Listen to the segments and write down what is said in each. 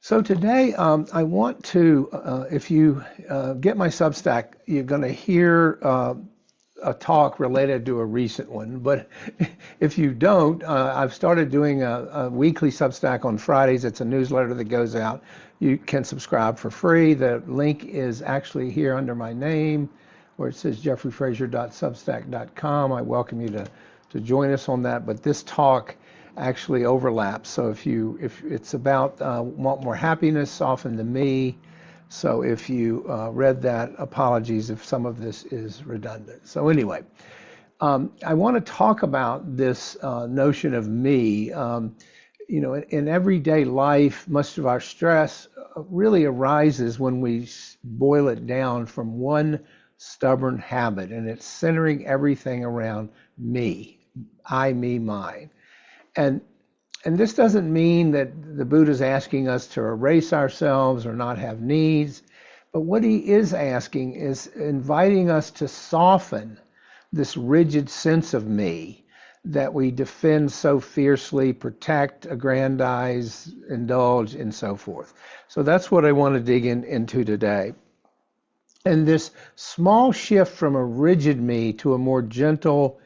So today, I want to, if you get my Substack, you're going to hear a talk related to a recent one. But if you don't, I've started doing a weekly Substack on Fridays. It's a newsletter that goes out. You can subscribe for free. The link is actually here under my name, where it says jeffreyfrazier.substack.com. I welcome you to join us on that. But this talk actually overlaps. So if it's about want more happiness, soften the me. So if you read that, apologies if some of this is redundant. So anyway, I want to talk about this notion of me. In everyday life, much of our stress really arises when we boil it down from one stubborn habit, and it's centering everything around me, I, me, mine. And and this doesn't mean that the Buddha's asking us to erase ourselves or not have needs, but what he is asking is inviting us to soften this rigid sense of me that we defend so fiercely, protect, aggrandize, indulge, and so forth. So that's what I want to dig into today. And this small shift from a rigid me to a more gentle,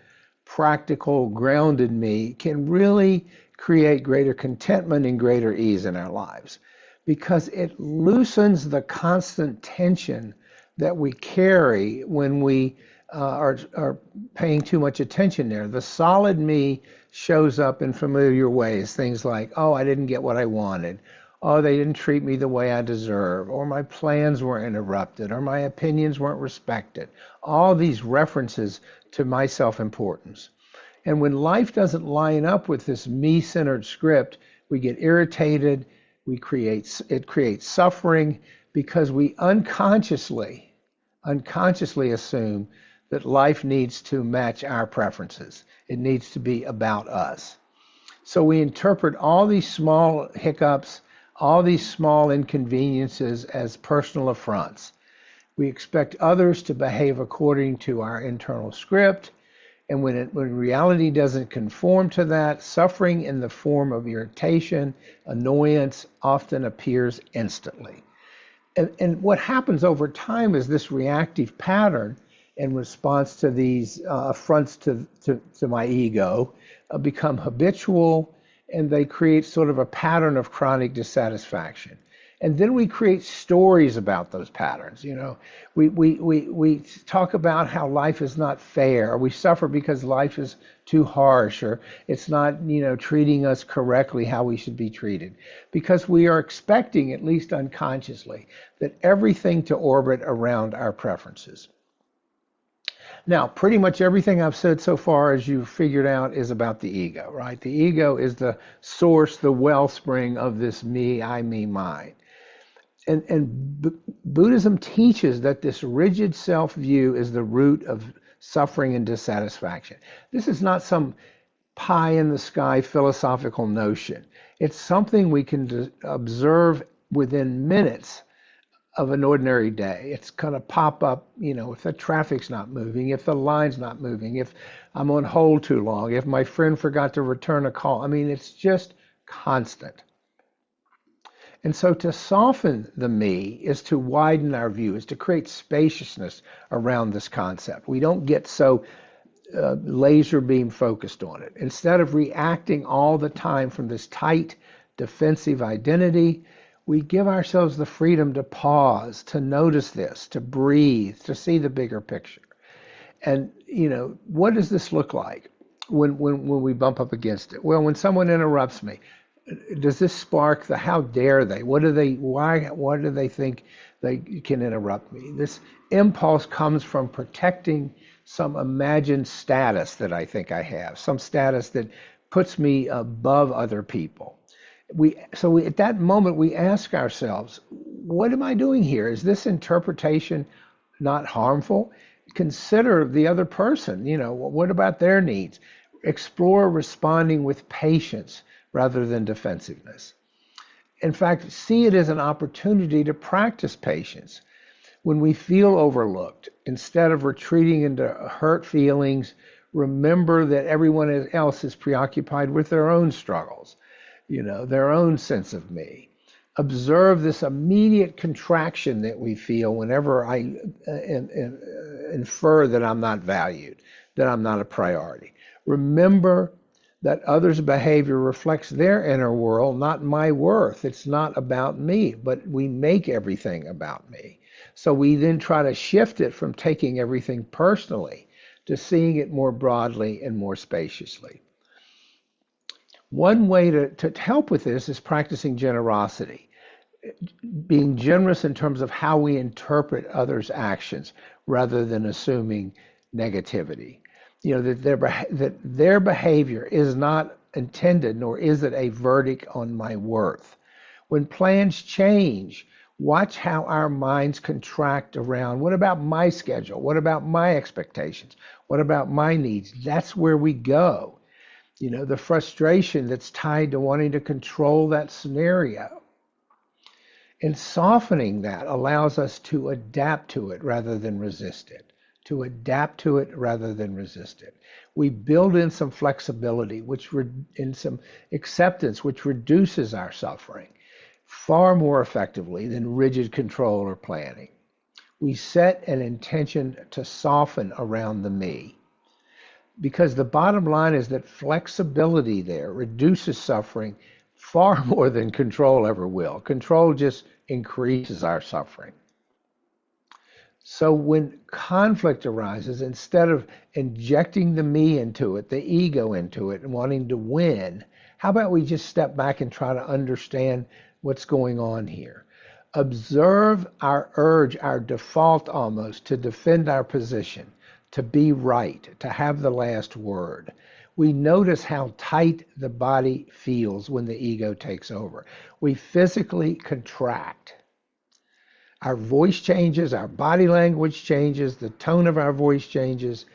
practical, grounded me can really create greater contentment and greater ease in our lives because it loosens the constant tension that we carry when we are paying too much attention there. The solid me shows up in familiar ways, things like, oh, I didn't get what I wanted. Oh, they didn't treat me the way I deserve, or my plans were interrupted, or my opinions weren't respected. All these references to my self-importance. And when life doesn't line up with this me-centered script, we get irritated, it creates suffering because we unconsciously assume that life needs to match our preferences. It needs to be about us. So we interpret all these small hiccups, all these small inconveniences as personal affronts. We expect others to behave according to our internal script. And when reality doesn't conform to that, suffering in the form of irritation, annoyance often appears instantly. And what happens over time is this reactive pattern in response to these affronts to my ego become habitual, and they create sort of a pattern of chronic dissatisfaction. And then we create stories about those patterns. We talk about how life is not fair, or we suffer because life is too harsh, or it's not, treating us correctly how we should be treated. Because we are expecting, at least unconsciously, that everything to orbit around our preferences. Now, pretty much everything I've said so far, as you've figured out, is about the ego, right? The ego is the source, the wellspring of this me, I, me, mine. And Buddhism teaches that this rigid self-view is the root of suffering and dissatisfaction. This is not some pie-in-the-sky philosophical notion. It's something we can observe within minutes of an ordinary day. It's going to pop up, if the traffic's not moving, if the line's not moving, if I'm on hold too long, if my friend forgot to return a call. I mean, it's just constant. And so to soften the me is to widen our view, is to create spaciousness around this concept. We don't get so laser beam focused on it. Instead of reacting all the time from this tight defensive identity, we give ourselves the freedom to pause, to notice this, to breathe, to see the bigger picture. And, what does this look like when we bump up against it? Well, when someone interrupts me, does this spark the how dare they? Why do they think they can interrupt me? This impulse comes from protecting some imagined status that I think I have, some status that puts me above other people. So at that moment, we ask ourselves, what am I doing here? Is this interpretation not harmful? Consider the other person. What about their needs? Explore responding with patience rather than defensiveness. In fact, see it as an opportunity to practice patience. When we feel overlooked, instead of retreating into hurt feelings, remember that everyone else is preoccupied with their own struggles, their own sense of me. Observe this immediate contraction that we feel whenever I infer that I'm not valued, that I'm not a priority. Remember that others' behavior reflects their inner world, not my worth. It's not about me, but we make everything about me. So we then try to shift it from taking everything personally to seeing it more broadly and more spaciously. One way to help with this is practicing generosity, being generous in terms of how we interpret others' actions rather than assuming negativity. That their behavior is not intended, nor is it a verdict on my worth. When plans change, watch how our minds contract around, what about my schedule? What about my expectations? What about my needs? That's where we go. The frustration that's tied to wanting to control that scenario. And softening that allows us to adapt to it rather than resist it. To adapt to it rather than resist it. We build in some flexibility, in some acceptance, which reduces our suffering far more effectively than rigid control or planning. We set an intention to soften around the me. Because the bottom line is that flexibility there reduces suffering far more than control ever will. Control just increases our suffering. So when conflict arises, instead of injecting the me into it, the ego into it, and wanting to win, how about we just step back and try to understand what's going on here? Observe our urge, our default almost, to defend our position, to be right, to have the last word. We notice how tight the body feels when the ego takes over. We physically contract. Our voice changes, our body language changes, the tone of our voice changes.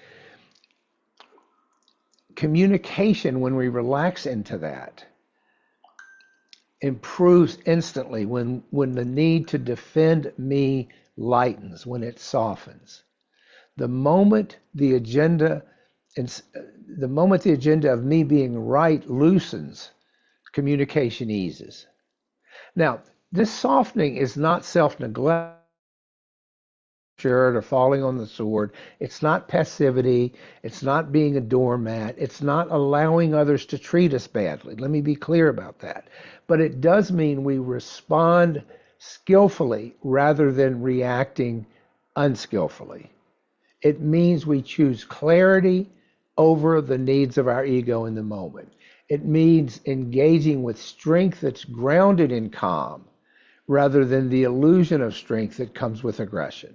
Communication, when we relax into that, improves instantly when the need to defend me lightens, when it softens. The moment the agenda of me being right loosens, communication eases. Now, this softening is not self-neglect or falling on the sword. It's not passivity. It's not being a doormat. It's not allowing others to treat us badly. Let me be clear about that. But it does mean we respond skillfully rather than reacting unskillfully. It means we choose clarity over the needs of our ego in the moment. It means engaging with strength that's grounded in calm rather than the illusion of strength that comes with aggression.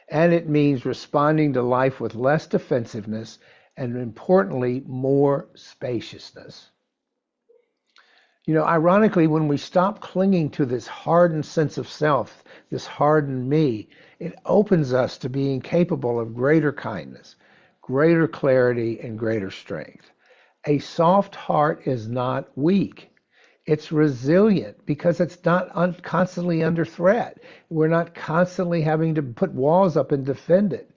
And it means responding to life with less defensiveness and, importantly, more spaciousness. Ironically, when we stop clinging to this hardened sense of self, this hardened me, it opens us to being capable of greater kindness, greater clarity, and greater strength. A soft heart is not weak. It's resilient because it's not constantly under threat. We're not constantly having to put walls up and defend it.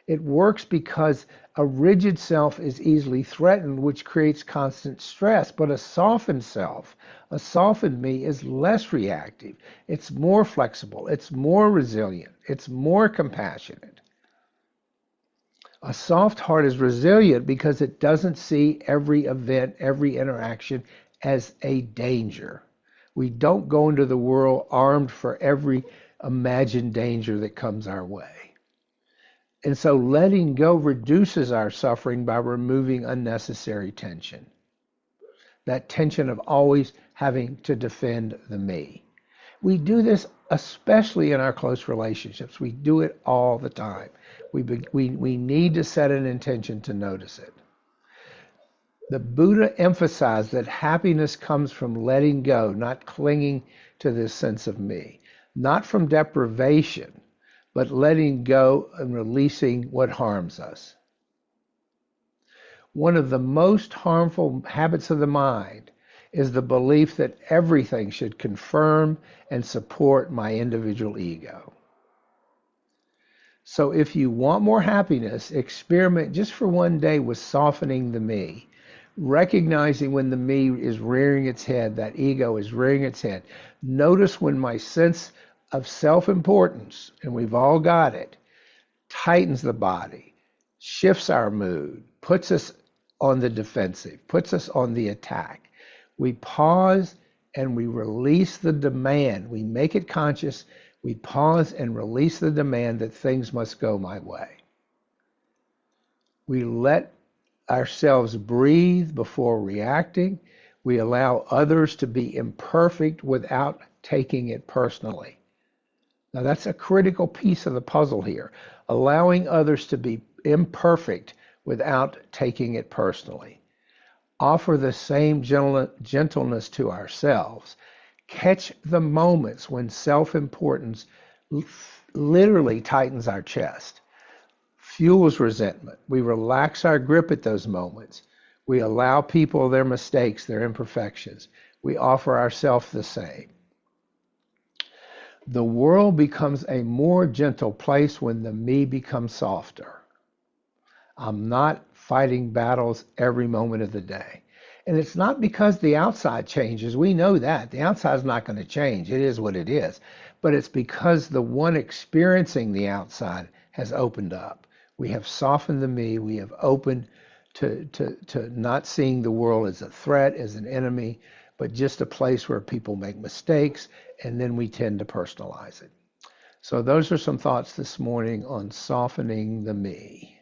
It works because a rigid self is easily threatened, which creates constant stress. But a softened self, a softened me, is less reactive. It's more flexible. It's more resilient. It's more compassionate. A soft heart is resilient because it doesn't see every event, every interaction as a danger. We don't go into the world armed for every imagined danger that comes our way. And so letting go reduces our suffering by removing unnecessary tension. That tension of always having to defend the me. We do this especially in our close relationships. We do it all the time. We need to set an intention to notice it. The Buddha emphasized that happiness comes from letting go, not clinging to this sense of me. Not from deprivation, but letting go and releasing what harms us. One of the most harmful habits of the mind is the belief that everything should confirm and support my individual ego. So if you want more happiness, experiment just for one day with softening the me. recognizing when the me is rearing its head, that ego is rearing its head. Notice when my sense of self-importance, and we've all got it, tightens the body, shifts our mood, puts us on the defensive, puts us on the attack. We pause and we release the demand. We make it conscious. We pause and release the demand that things must go my way. We let ourselves breathe before reacting. We allow others to be imperfect without taking it personally. Now, that's a critical piece of the puzzle here, allowing others to be imperfect without taking it personally. Offer the same gentleness to ourselves. Catch the moments when self-importance literally tightens our chest, fuels resentment. We relax our grip at those moments. We allow people their mistakes, their imperfections. We offer ourselves the same. The world becomes a more gentle place when the me becomes softer. I'm not fighting battles every moment of the day. And it's not because the outside changes. We know that. The outside's not going to change. It is what it is. But it's because the one experiencing the outside has opened up. We have softened the me. We have opened to not seeing the world as a threat, as an enemy, but just a place where people make mistakes, and then we tend to personalize it. So those are some thoughts this morning on softening the me.